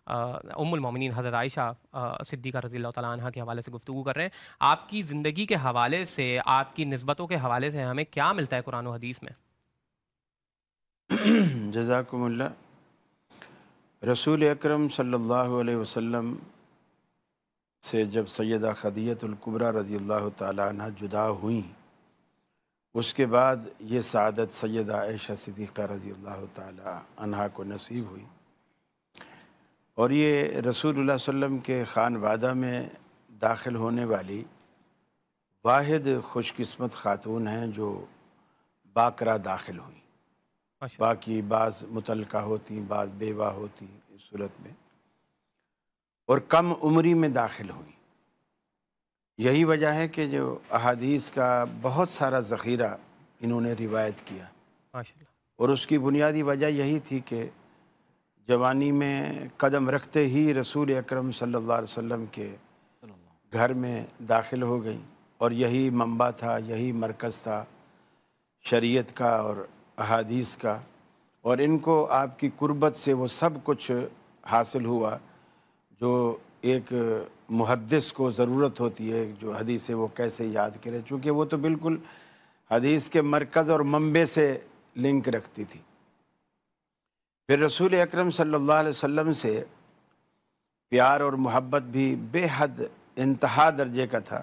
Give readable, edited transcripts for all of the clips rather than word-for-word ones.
ام المومنین حضرت عائشہ صدیقہ رضی اللہ تعالیٰ عنہ کے حوالے سے گفتگو کر رہے ہیں۔ آپ کی زندگی کے حوالے سے، آپ کی نسبتوں کے حوالے سے ہمیں کیا ملتا ہے قرآن و حدیث میں؟ جزاکم اللہ۔ رسول اکرم صلی اللہ علیہ وسلم سے جب سیدہ خدیجہ الکبریٰ رضی اللہ تعالیٰ عنہ جدا ہوئیں، اس کے بعد یہ سعادت سیدہ عائشہ صدیقہ رضی اللہ تعالیٰ عنہ کو نصیب ہوئی، اور یہ رسول اللہ صلی اللہ علیہ وسلم کے خانوادہ میں داخل ہونے والی واحد خوش قسمت خاتون ہیں جو باقرہ داخل ہوئیں۔ باقی بعض مطلقہ ہوتی، بعض بیوہ ہوتی اس صورت میں، اور کم عمری میں داخل ہوئیں۔ یہی وجہ ہے کہ جو احادیث کا بہت سارا ذخیرہ انہوں نے روایت کیا، اور اس کی بنیادی وجہ یہی تھی کہ جوانی میں قدم رکھتے ہی رسول اکرم صلی اللہ علیہ وسلم کے گھر میں داخل ہو گئیں، اور یہی منبع تھا، یہی مرکز تھا شریعت کا اور احادیث کا، اور ان کو آپ کی قربت سے وہ سب کچھ حاصل ہوا جو ایک محدث کو ضرورت ہوتی ہے، جو حدیث ہے وہ کیسے یاد کرے، چونکہ وہ تو بالکل حدیث کے مرکز اور منبع سے لنک رکھتی تھی۔ پھر رسول اکرم صلی اللہ علیہ وسلم سے پیار اور محبت بھی بے حد انتہا درجے کا تھا،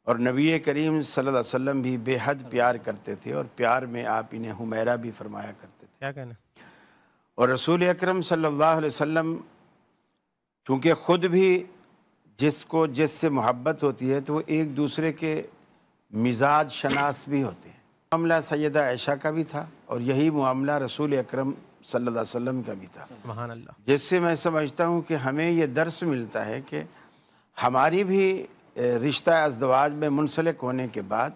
اور نبی کریم صلی اللہ علیہ وسلم بھی بے حد پیار کرتے تھے، اور پیار میں آپ انہیں حمیرہ بھی فرمایا کرتے تھے۔ کیا کہنا؟ اور رسول اکرم صلی اللہ علیہ وسلم چونکہ خود بھی جس سے محبت ہوتی ہے تو وہ ایک دوسرے کے مزاج شناس بھی ہوتے ہیں۔ معاملہ سیدہ عائشہ کا بھی تھا، اور یہی معاملہ رسول اکرم صلی اللہ علیہ وسلم کا بھی تھا، سبحان اللہ۔ جس سے میں سمجھتا ہوں کہ ہمیں یہ درس ملتا ہے کہ ہماری بھی رشتہ ازدواج میں منسلک ہونے کے بعد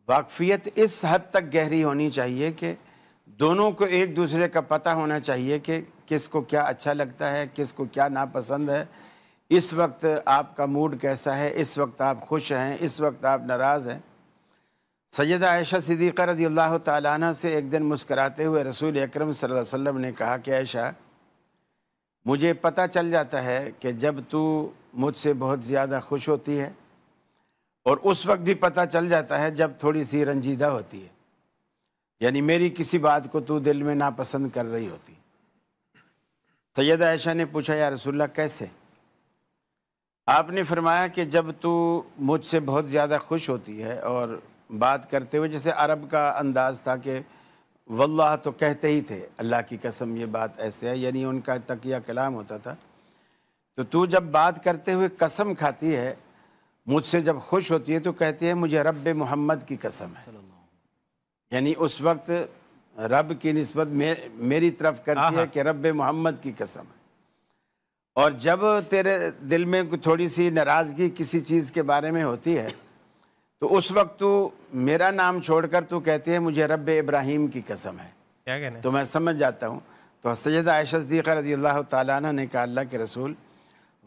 واقفیت اس حد تک گہری ہونی چاہیے کہ دونوں کو ایک دوسرے کا پتہ ہونا چاہیے کہ کس کو کیا اچھا لگتا ہے، کس کو کیا ناپسند ہے، اس وقت آپ کا موڈ کیسا ہے، اس وقت آپ خوش ہیں، اس وقت آپ ناراض ہیں۔ سیدہ عائشہ صدیقہ رضی اللہ تعالیٰ عنہ سے ایک دن مسکراتے ہوئے رسول اکرم صلی اللہ علیہ وسلم نے کہا کہ عائشہ، مجھے پتہ چل جاتا ہے کہ جب تو مجھ سے بہت زیادہ خوش ہوتی ہے، اور اس وقت بھی پتہ چل جاتا ہے جب تھوڑی سی رنجیدہ ہوتی ہے، یعنی میری کسی بات کو تو دل میں ناپسند کر رہی ہوتی۔ سیدہ عائشہ نے پوچھا یا رسول اللہ کیسے؟ آپ نے فرمایا کہ جب تو مجھ سے بہت زیادہ خوش ہوتی ہے اور بات کرتے ہوئے، جیسے عرب کا انداز تھا کہ واللہ تو کہتے ہی تھے، اللہ کی قسم یہ بات ایسے ہے، یعنی ان کا تقیہ کلام ہوتا تھا، تو جب بات کرتے ہوئے قسم کھاتی ہے، مجھ سے جب خوش ہوتی ہے تو کہتی ہے مجھے رب محمد کی قسم ہے، یعنی اس وقت رب کی نسبت میری طرف کرتی ہے کہ رب محمد کی قسم ہے۔ اور جب تیرے دل میں تھوڑی سی ناراضگی کسی چیز کے بارے میں ہوتی ہے تو اس وقت تو میرا نام چھوڑ کر تو کہتی ہے مجھے رب ابراہیم کی قسم ہے۔ کیا کہنا؟ تو میں سمجھ جاتا ہوں۔ تو سیدہ عائشہ صدیقہ رضی اللہ تعالیٰ عنہ نے کہا اللہ کے رسول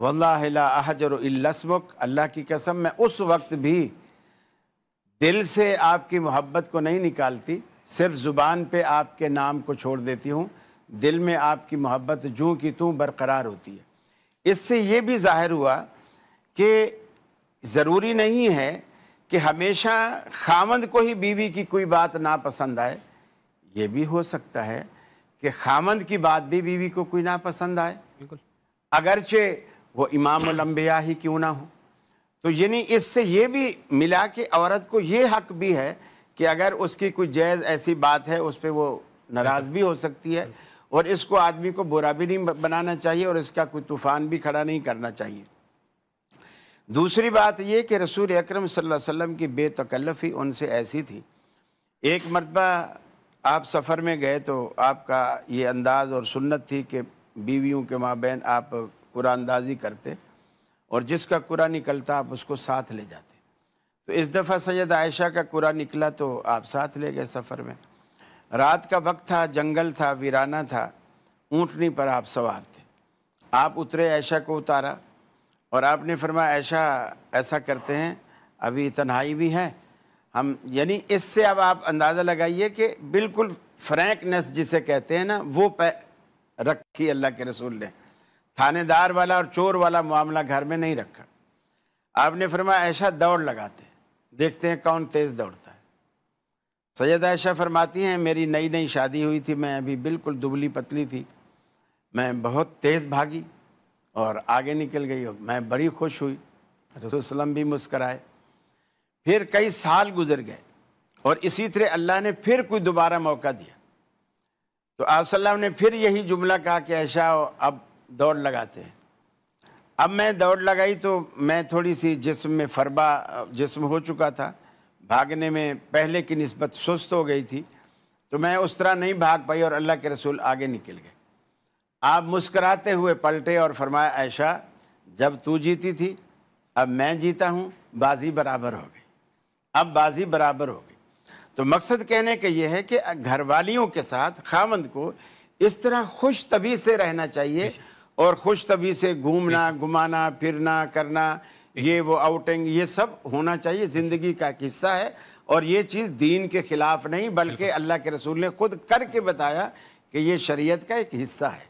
واللہ لا احجر الا اسمک، اللہ کی قسم میں اس وقت بھی دل سے آپ کی محبت کو نہیں نکالتی، صرف زبان پہ آپ کے نام کو چھوڑ دیتی ہوں، دل میں آپ کی محبت جوں کی توں برقرار ہوتی ہے۔ اس سے یہ بھی ظاہر ہوا کہ ضروری نہیں ہے کہ ہمیشہ خامند کو ہی بیوی کی کوئی بات ناپسند آئے، یہ بھی ہو سکتا ہے کہ خامند کی بات بھی بیوی کو کوئی ناپسند آئے، بالکل، اگرچہ وہ امام الانبیاء ہی کیوں نہ ہو۔ تو یعنی اس سے یہ بھی ملا کہ عورت کو یہ حق بھی ہے کہ اگر اس کی کوئی جائز ایسی بات ہے اس پہ وہ ناراض بھی ہو سکتی ہے، اور اس کو آدمی کو برا بھی نہیں بنانا چاہیے، اور اس کا کوئی طوفان بھی کھڑا نہیں کرنا چاہیے۔ دوسری بات یہ کہ رسول اکرم صلی اللہ علیہ وسلم کی بے تکلفی ان سے ایسی تھی۔ ایک مرتبہ آپ سفر میں گئے تو آپ کا یہ انداز اور سنت تھی کہ بیویوں کے مابین آپ قرآن اندازی کرتے، اور جس کا قرآن نکلتا آپ اس کو ساتھ لے جاتے۔ تو اس دفعہ سیدہ عائشہ کا قرآن نکلا تو آپ ساتھ لے گئے سفر میں۔ رات کا وقت تھا، جنگل تھا، ویرانہ تھا، اونٹنی پر آپ سوار تھے۔ آپ اترے، عائشہ کو اتارا، اور آپ نے فرمایا عائشہ ایسا کرتے ہیں ابھی تنہائی بھی ہے ہم، یعنی اس سے اب آپ اندازہ لگائیے کہ بالکل فرینکنس جسے کہتے ہیں نا، وہ رکھی اللہ کے رسول نے۔ تھانے دار والا اور چور والا معاملہ گھر میں نہیں رکھا۔ آپ نے فرمایا عائشہ دوڑ لگاتے ہیں، دیکھتے ہیں کون تیز دوڑتا ہے۔ سیدہ عائشہ فرماتی ہیں میری نئی نئی شادی ہوئی تھی، میں ابھی بالکل دبلی پتلی تھی، میں بہت تیز بھاگی اور آگے نکل گئی، اور میں بڑی خوش ہوئی، رسول صلی اللہ علیہ وسلم بھی مسکرائے۔ پھر کئی سال گزر گئے اور اسی طرح اللہ نے پھر کوئی دوبارہ موقع دیا تو آپ صلی اللہ علیہ وسلم نے پھر یہی جملہ کہا کہ عائشہ اب دوڑ لگاتے ہیں۔ اب میں دوڑ لگائی تو میں تھوڑی سی جسم میں فربا جسم ہو چکا تھا، بھاگنے میں پہلے کی نسبت سست ہو گئی تھی، تو میں اس طرح نہیں بھاگ پائی اور اللہ کے رسول آگے نکل گئے۔ آپ مسکراتے ہوئے پلٹے اور فرمایا عائشہ جب تو جیتی تھی اب میں جیتا ہوں، بازی برابر ہو گئی، اب بازی برابر ہو گئی۔ تو مقصد کہنے کا یہ ہے کہ گھر والیوں کے ساتھ خاوند کو اس طرح خوش طبعی سے رہنا چاہیے، اور خوش طبعی سے گھومنا گھمانا پھرنا کرنا، یہ وہ آؤٹنگ، یہ سب ہونا چاہیے، زندگی کا ایک حصہ ہے، اور یہ چیز دین کے خلاف نہیں بلکہ اللہ کے رسول نے خود کر کے بتایا کہ یہ شریعت کا ایک حصہ ہے۔